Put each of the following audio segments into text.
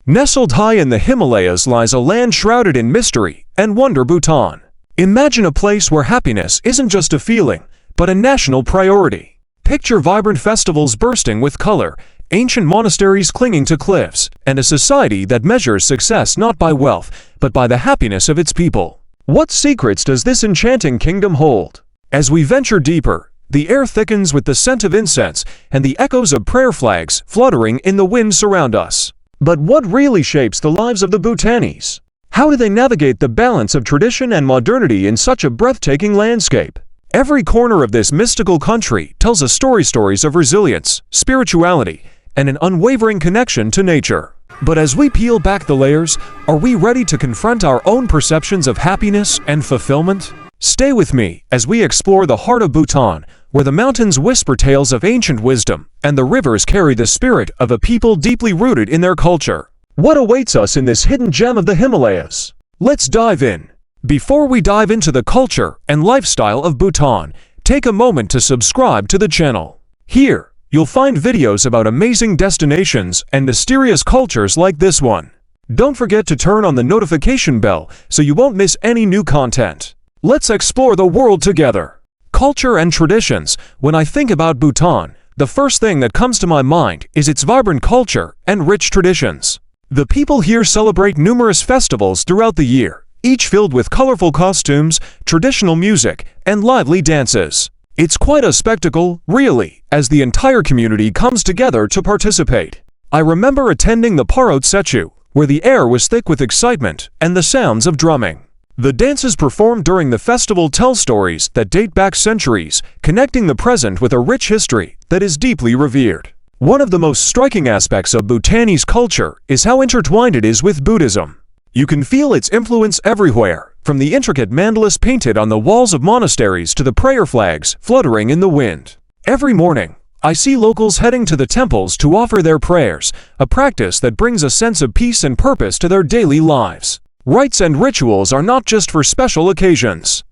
Nestled high in the Himalayas lies a land shrouded in mystery and wonder, Bhutan. Imagine a place where happiness isn't just a feeling, but a national priority. Picture vibrant festivals bursting with color, ancient monasteries clinging to cliffs, and a society that measures success not by wealth, but by the happiness of its people. What secrets does this enchanting kingdom hold? As we venture deeper, the air thickens with the scent of incense, and the echoes of prayer flags fluttering in the wind surround us. But what really shapes the lives of the Bhutanese? How do they navigate the balance of tradition and modernity in such a breathtaking landscape? Every corner of this mystical country tells us stories of resilience, spirituality, and an unwavering connection to nature. But as we peel back the layers, are we ready to confront our own perceptions of happiness and fulfillment? Stay with me as we explore the heart of Bhutan, where the mountains whisper tales of ancient wisdom, and the rivers carry the spirit of a people deeply rooted in their culture. What awaits us in this hidden gem of the Himalayas? Let's dive in. Before we dive into the culture and lifestyle of Bhutan, take a moment to subscribe to the channel. Here, you'll find videos about amazing destinations and mysterious cultures like this one. Don't forget to turn on the notification bell so you won't miss any new content. Let's explore the world together. Culture and traditions. When I think about Bhutan, the first thing that comes to my mind is its vibrant culture and rich traditions. The people here celebrate numerous festivals throughout the year, each filled with colorful costumes, traditional music, and lively dances. It's quite a spectacle, really, as the entire community comes together to participate. I remember attending the perched, where the air was thick with excitement and the sounds of drumming. The dances performed during the festival tell stories that date back centuries, connecting the present with a rich history that is deeply revered. One of the most striking aspects of Bhutanese culture is how intertwined it is with Buddhism. You can feel its influence everywhere, from the intricate mandalas painted on the walls of monasteries to the prayer flags fluttering in the wind. Every morning, I see locals heading to the temples to offer their prayers, a practice that brings a sense of peace and purpose to their daily lives. Rites and rituals are not just for special occasions.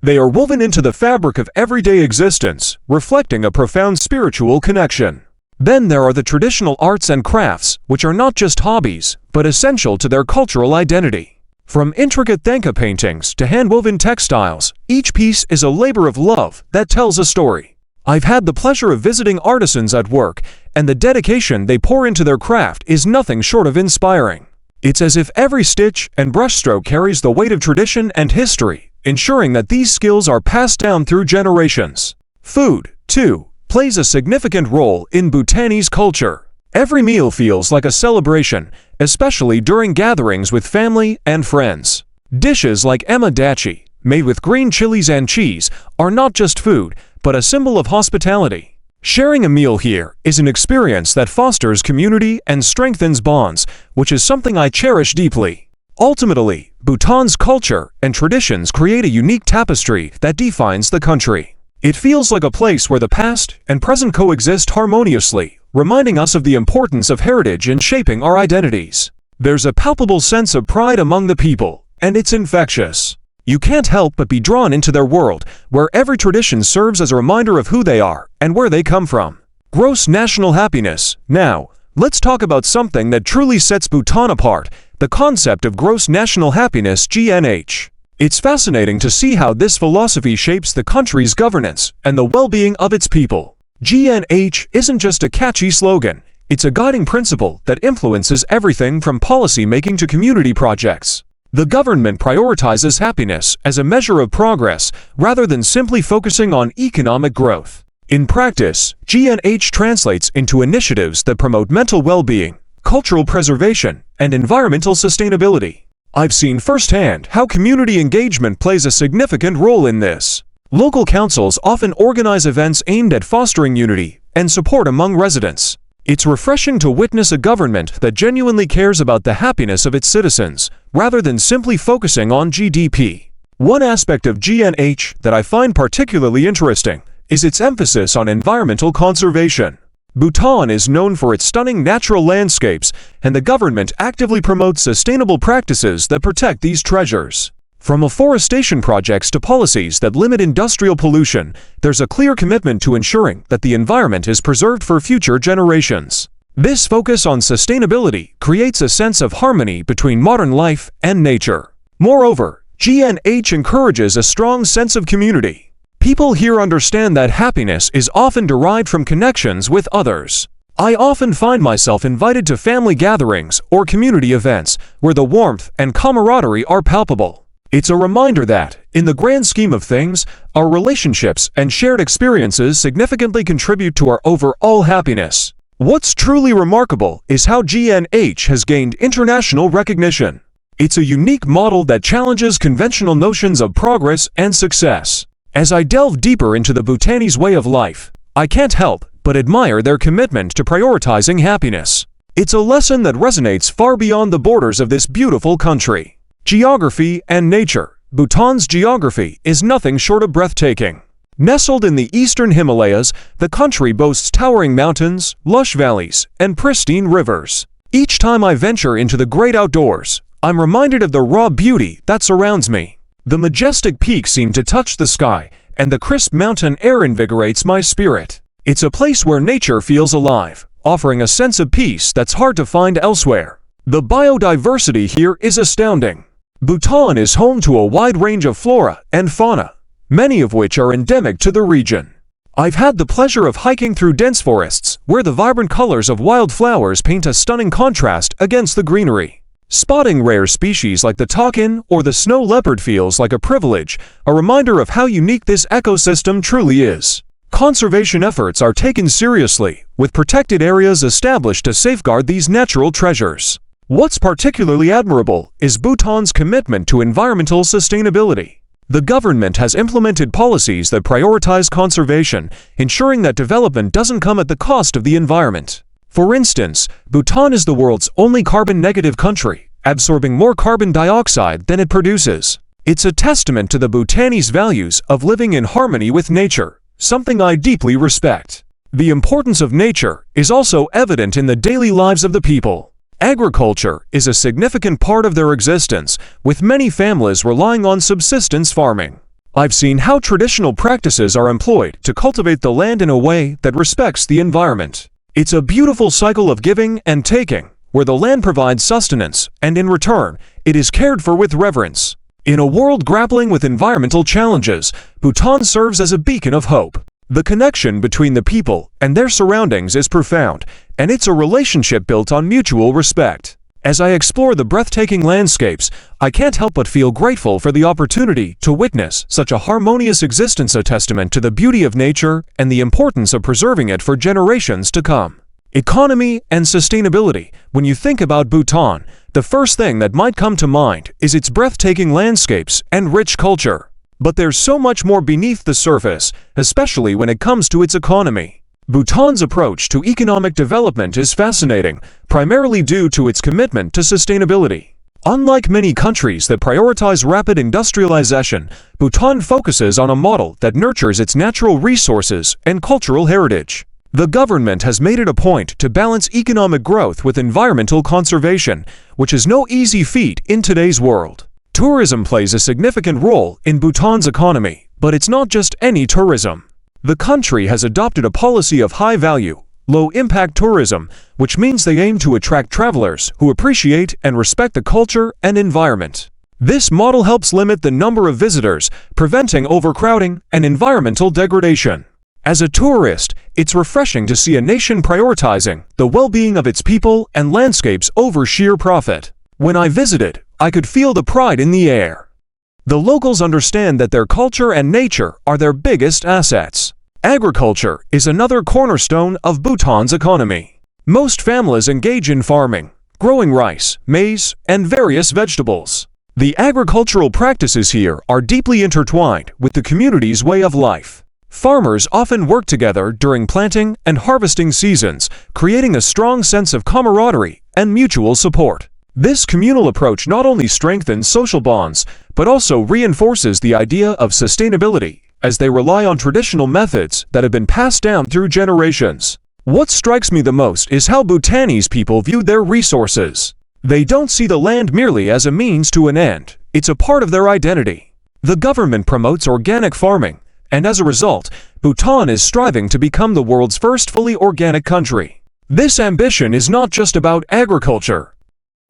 They are woven into the fabric of everyday existence, reflecting a profound spiritual connection. Then there are the traditional arts and crafts, which are not just hobbies, but essential to their cultural identity. From intricate thangka paintings to hand-woven textiles, each piece is a labor of love that tells a story. I've had the pleasure of visiting artisans at work, and the dedication they pour into their craft is nothing short of inspiring. It's as if every stitch and brushstroke carries the weight of tradition and history, ensuring that these skills are passed down through generations. Food, too, plays a significant role in Bhutanese culture. Every meal feels like a celebration, especially during gatherings with family and friends. Dishes like ema dachi, made with green chilies and cheese, are not just food, but a symbol of hospitality. Sharing a meal here is an experience that fosters community and strengthens bonds, which is something I cherish deeply. Ultimately, Bhutan's culture and traditions create a unique tapestry that defines the country. It feels like a place where the past and present coexist harmoniously, reminding us of the importance of heritage in shaping our identities. There's a palpable sense of pride among the people, and it's infectious. You can't help but be drawn into their world, where every tradition serves as a reminder of who they are and where they come from. Gross national happiness. Now, let's talk about something that truly sets Bhutan apart, the concept of gross national happiness (GNH). It's fascinating to see how this philosophy shapes the country's governance and the well-being of its people. GNH isn't just a catchy slogan, it's a guiding principle that influences everything from policy-making to community projects. The government prioritizes happiness as a measure of progress rather than simply focusing on economic growth. In practice, GNH translates into initiatives that promote mental well-being, cultural preservation, and environmental sustainability. I've seen firsthand how community engagement plays a significant role in this. Local councils often organize events aimed at fostering unity and support among residents. It's refreshing to witness a government that genuinely cares about the happiness of its citizens, rather than simply focusing on GDP. One aspect of GNH that I find particularly interesting is its emphasis on environmental conservation. Bhutan is known for its stunning natural landscapes, and the government actively promotes sustainable practices that protect these treasures. From afforestation projects to policies that limit industrial pollution, there's a clear commitment to ensuring that the environment is preserved for future generations. This focus on sustainability creates a sense of harmony between modern life and nature. Moreover, GNH encourages a strong sense of community. People here understand that happiness is often derived from connections with others. I often find myself invited to family gatherings or community events where the warmth and camaraderie are palpable. It's a reminder that, in the grand scheme of things, our relationships and shared experiences significantly contribute to our overall happiness. What's truly remarkable is how GNH has gained international recognition. It's a unique model that challenges conventional notions of progress and success. As I delve deeper into the Bhutanese way of life, I can't help but admire their commitment to prioritizing happiness. It's a lesson that resonates far beyond the borders of this beautiful country. Geography and nature. Bhutan's geography is nothing short of breathtaking. Nestled in the eastern Himalayas, the country boasts towering mountains, lush valleys, and pristine rivers. Each time I venture into the great outdoors, I'm reminded of the raw beauty that surrounds me. The majestic peaks seem to touch the sky, and the crisp mountain air invigorates my spirit. It's a place where nature feels alive, offering a sense of peace that's hard to find elsewhere. The biodiversity here is astounding. Bhutan is home to a wide range of flora and fauna, many of which are endemic to the region. I've had the pleasure of hiking through dense forests, where the vibrant colors of wildflowers paint a stunning contrast against the greenery. Spotting rare species like the takin or the snow leopard feels like a privilege, a reminder of how unique this ecosystem truly is. Conservation efforts are taken seriously, with protected areas established to safeguard these natural treasures. What's particularly admirable is Bhutan's commitment to environmental sustainability. The government has implemented policies that prioritize conservation, ensuring that development doesn't come at the cost of the environment. For instance, Bhutan is the world's only carbon-negative country, absorbing more carbon dioxide than it produces. It's a testament to the Bhutanese values of living in harmony with nature, something I deeply respect. The importance of nature is also evident in the daily lives of the people. Agriculture is a significant part of their existence, with many families relying on subsistence farming. I've seen how traditional practices are employed to cultivate the land in a way that respects the environment. It's a beautiful cycle of giving and taking, where the land provides sustenance, and in return, it is cared for with reverence. In a world grappling with environmental challenges, Bhutan serves as a beacon of hope. The connection between the people and their surroundings is profound, and it's a relationship built on mutual respect. As I explore the breathtaking landscapes, I can't help but feel grateful for the opportunity to witness such a harmonious existence, a testament to the beauty of nature and the importance of preserving it for generations to come. Economy and sustainability. When you think about Bhutan, the first thing that might come to mind is its breathtaking landscapes and rich culture. But there's so much more beneath the surface, especially when it comes to its economy. Bhutan's approach to economic development is fascinating, primarily due to its commitment to sustainability. Unlike many countries that prioritize rapid industrialization, Bhutan focuses on a model that nurtures its natural resources and cultural heritage. The government has made it a point to balance economic growth with environmental conservation, which is no easy feat in today's world. Tourism plays a significant role in Bhutan's economy, but it's not just any tourism. The country has adopted a policy of high-value, low-impact tourism, which means they aim to attract travelers who appreciate and respect the culture and environment. This model helps limit the number of visitors, preventing overcrowding and environmental degradation. As a tourist, it's refreshing to see a nation prioritizing the well-being of its people and landscapes over sheer profit. When I visited, I could feel the pride in the air. The locals understand that their culture and nature are their biggest assets. Agriculture is another cornerstone of Bhutan's economy. Most families engage in farming, growing rice, maize, and various vegetables. The agricultural practices here are deeply intertwined with the community's way of life. Farmers often work together during planting and harvesting seasons, creating a strong sense of camaraderie and mutual support. This communal approach not only strengthens social bonds, but also reinforces the idea of sustainability, as they rely on traditional methods that have been passed down through generations. What strikes me the most is how Bhutanese people view their resources. They don't see the land merely as a means to an end, it's a part of their identity. The government promotes organic farming, and as a result, Bhutan is striving to become the world's first fully organic country. This ambition is not just about agriculture.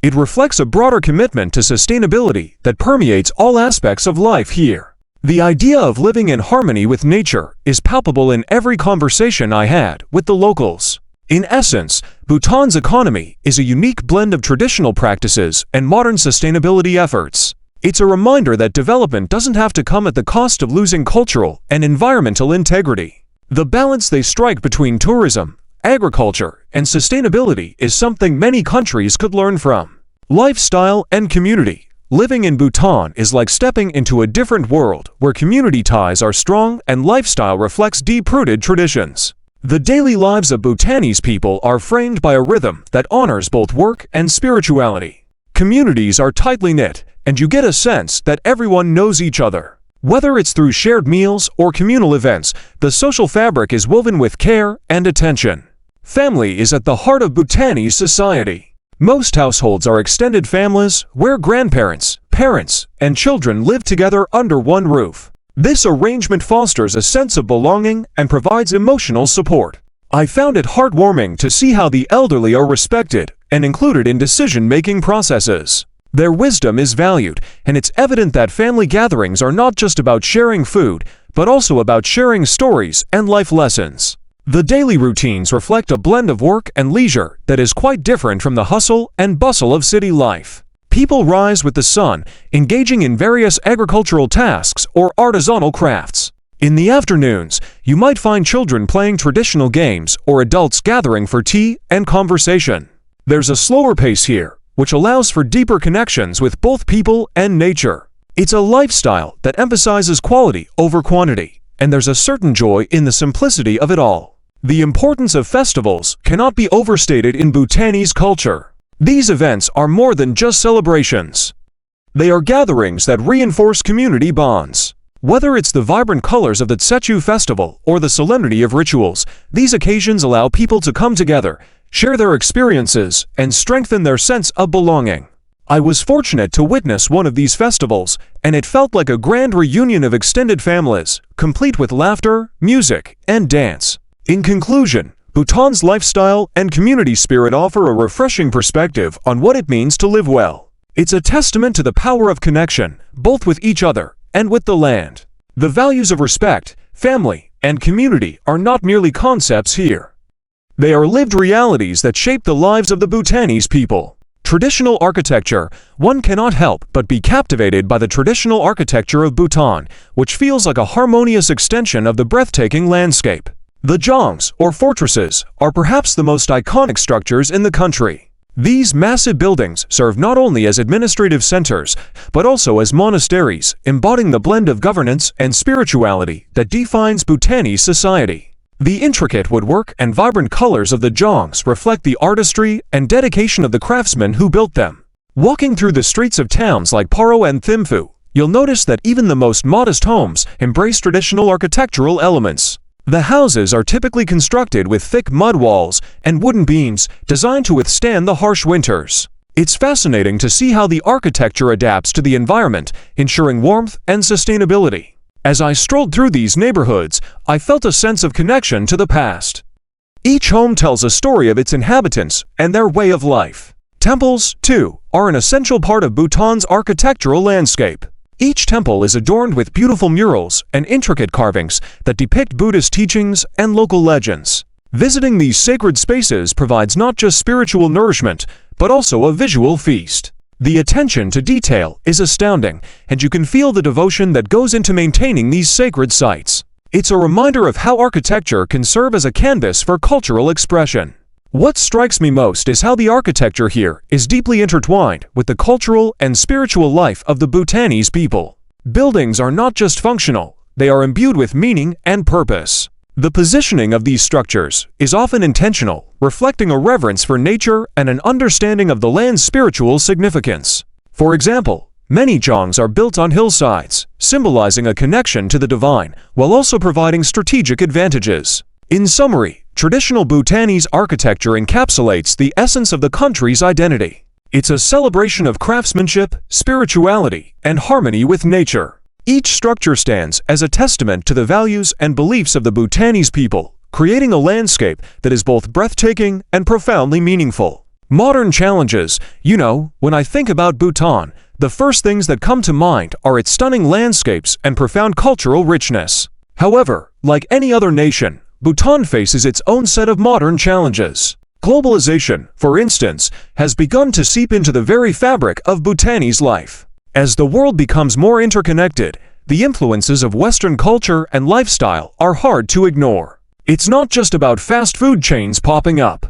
It reflects a broader commitment to sustainability that permeates all aspects of life here. The idea of living in harmony with nature is palpable in every conversation I had with the locals. In essence, Bhutan's economy is a unique blend of traditional practices and modern sustainability efforts. It's a reminder that development doesn't have to come at the cost of losing cultural and environmental integrity. The balance they strike between tourism, agriculture, and sustainability is something many countries could learn from. Lifestyle and community. Living in Bhutan is like stepping into a different world where community ties are strong and lifestyle reflects deep-rooted traditions. The daily lives of Bhutanese people are framed by a rhythm that honors both work and spirituality. Communities are tightly knit, and you get a sense that everyone knows each other. Whether it's through shared meals or communal events, the social fabric is woven with care and attention. Family is at the heart of Bhutanese society. Most households are extended families where grandparents, parents, and children live together under one roof. This arrangement fosters a sense of belonging and provides emotional support. I found it heartwarming to see how the elderly are respected and included in decision-making processes. Their wisdom is valued, and it's evident that family gatherings are not just about sharing food, but also about sharing stories and life lessons. The daily routines reflect a blend of work and leisure that is quite different from the hustle and bustle of city life. People rise with the sun, engaging in various agricultural tasks or artisanal crafts. In the afternoons, you might find children playing traditional games or adults gathering for tea and conversation. There's a slower pace here, which allows for deeper connections with both people and nature. It's a lifestyle that emphasizes quality over quantity, and there's a certain joy in the simplicity of it all. The importance of festivals cannot be overstated in Bhutanese culture. These events are more than just celebrations. They are gatherings that reinforce community bonds. Whether it's the vibrant colors of the Tsechu festival or the solemnity of rituals, these occasions allow people to come together, share their experiences, and strengthen their sense of belonging. I was fortunate to witness one of these festivals, and it felt like a grand reunion of extended families, complete with laughter, music, and dance. In conclusion, Bhutan's lifestyle and community spirit offer a refreshing perspective on what it means to live well. It's a testament to the power of connection, both with each other and with the land. The values of respect, family, and community are not merely concepts here. They are lived realities that shape the lives of the Bhutanese people. Traditional architecture. One cannot help but be captivated by the traditional architecture of Bhutan, which feels like a harmonious extension of the breathtaking landscape. The jongs, or fortresses, are perhaps the most iconic structures in the country. These massive buildings serve not only as administrative centers, but also as monasteries, embodying the blend of governance and spirituality that defines Bhutanese society. The intricate woodwork and vibrant colors of the jongs reflect the artistry and dedication of the craftsmen who built them. Walking through the streets of towns like Paro and Thimphu, you'll notice that even the most modest homes embrace traditional architectural elements. The houses are typically constructed with thick mud walls and wooden beams designed to withstand the harsh winters. It's fascinating to see how the architecture adapts to the environment, ensuring warmth and sustainability. As I strolled through these neighborhoods, I felt a sense of connection to the past. Each home tells a story of its inhabitants and their way of life. Temples, too, are an essential part of Bhutan's architectural landscape. Each temple is adorned with beautiful murals and intricate carvings that depict Buddhist teachings and local legends. Visiting these sacred spaces provides not just spiritual nourishment, but also a visual feast. The attention to detail is astounding, and you can feel the devotion that goes into maintaining these sacred sites. It's a reminder of how architecture can serve as a canvas for cultural expression. What strikes me most is how the architecture here is deeply intertwined with the cultural and spiritual life of the Bhutanese people. Buildings are not just functional, they are imbued with meaning and purpose. The positioning of these structures is often intentional, reflecting a reverence for nature and an understanding of the land's spiritual significance. For example, many jongs are built on hillsides, symbolizing a connection to the divine, while also providing strategic advantages. In summary, traditional Bhutanese architecture encapsulates the essence of the country's identity. It's a celebration of craftsmanship, spirituality, and harmony with nature. Each structure stands as a testament to the values and beliefs of the Bhutanese people, creating a landscape that is both breathtaking and profoundly meaningful. Modern challenges. When I think about Bhutan, the first things that come to mind are its stunning landscapes and profound cultural richness. However, like any other nation, Bhutan faces its own set of modern challenges. Globalization, for instance, has begun to seep into the very fabric of Bhutanese life. As the world becomes more interconnected, the influences of Western culture and lifestyle are hard to ignore. It's not just about fast food chains popping up.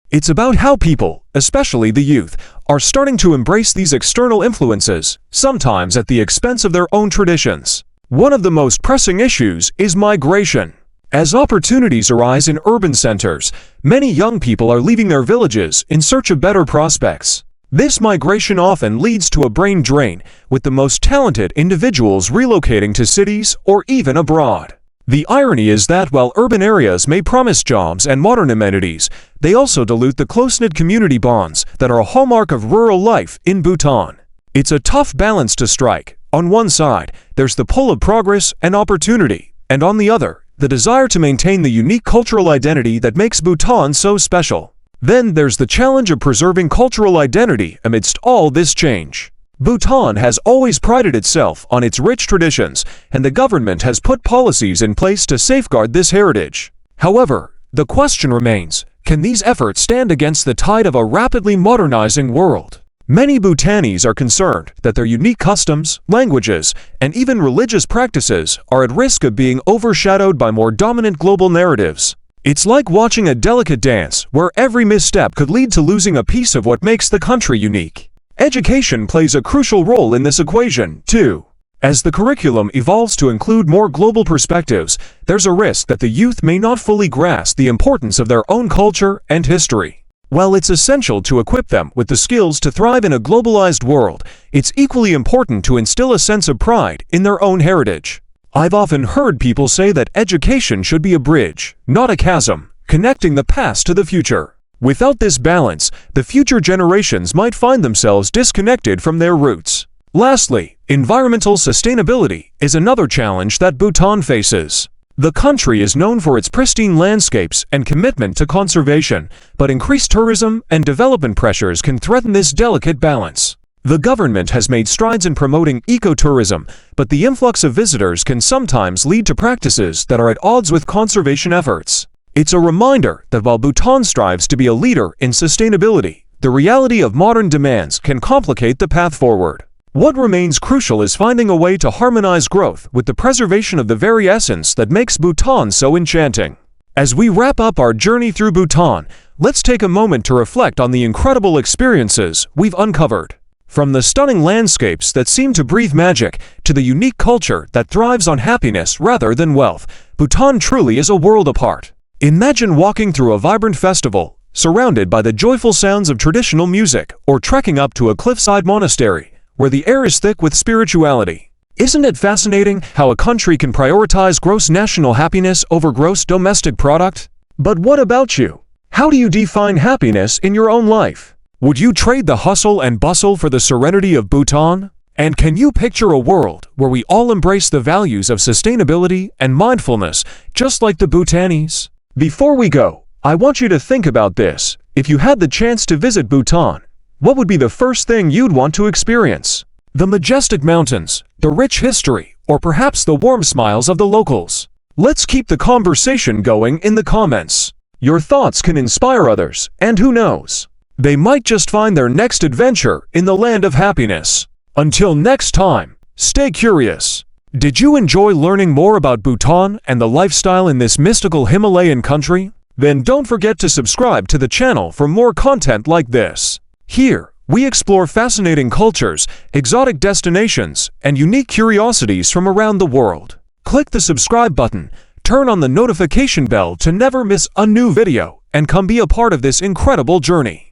It's about how people, especially the youth, are starting to embrace these external influences, sometimes at the expense of their own traditions. One of the most pressing issues is migration. As opportunities arise in urban centers, many young people are leaving their villages in search of better prospects. This migration often leads to a brain drain, with the most talented individuals relocating to cities or even abroad. The irony is that while urban areas may promise jobs and modern amenities, they also dilute the close-knit community bonds that are a hallmark of rural life in Bhutan. It's a tough balance to strike. On one side, there's the pull of progress and opportunity, and on the other, the desire to maintain the unique cultural identity that makes Bhutan so special. Then there's the challenge of preserving cultural identity amidst all this change. Bhutan has always prided itself on its rich traditions, and the government has put policies in place to safeguard this heritage. However, the question remains, can these efforts stand against the tide of a rapidly modernizing world? Many Bhutanese are concerned that their unique customs, languages, and even religious practices are at risk of being overshadowed by more dominant global narratives. It's like watching a delicate dance where every misstep could lead to losing a piece of what makes the country unique. Education plays a crucial role in this equation, too. As the curriculum evolves to include more global perspectives, there's a risk that the youth may not fully grasp the importance of their own culture and history. While it's essential to equip them with the skills to thrive in a globalized world, it's equally important to instill a sense of pride in their own heritage. I've often heard people say that education should be a bridge, not a chasm, connecting the past to the future. Without this balance, the future generations might find themselves disconnected from their roots. Lastly, environmental sustainability is another challenge that Bhutan faces. The country is known for its pristine landscapes and commitment to conservation, but increased tourism and development pressures can threaten this delicate balance. The government has made strides in promoting ecotourism, but the influx of visitors can sometimes lead to practices that are at odds with conservation efforts. It's a reminder that while Bhutan strives to be a leader in sustainability, the reality of modern demands can complicate the path forward. What remains crucial is finding a way to harmonize growth with the preservation of the very essence that makes Bhutan so enchanting. As we wrap up our journey through Bhutan, let's take a moment to reflect on the incredible experiences we've uncovered. From the stunning landscapes that seem to breathe magic to the unique culture that thrives on happiness rather than wealth, Bhutan truly is a world apart. Imagine walking through a vibrant festival, surrounded by the joyful sounds of traditional music, or trekking up to a cliffside monastery, where the air is thick with spirituality. Isn't it fascinating how a country can prioritize gross national happiness over gross domestic product? But what about you? How do you define happiness in your own life? Would you trade the hustle and bustle for the serenity of Bhutan? And can you picture a world where we all embrace the values of sustainability and mindfulness, just like the Bhutanese? Before we go, I want you to think about this. If you had the chance to visit Bhutan, what would be the first thing you'd want to experience? The majestic mountains, the rich history, or perhaps the warm smiles of the locals? Let's keep the conversation going in the comments. Your thoughts can inspire others, and who knows? They might just find their next adventure in the land of happiness. Until next time, stay curious. Did you enjoy learning more about Bhutan and the lifestyle in this mystical Himalayan country? Then don't forget to subscribe to the channel for more content like this. Here, we explore fascinating cultures, exotic destinations, and unique curiosities from around the world. Click the subscribe button, turn on the notification bell to never miss a new video, and come be a part of this incredible journey.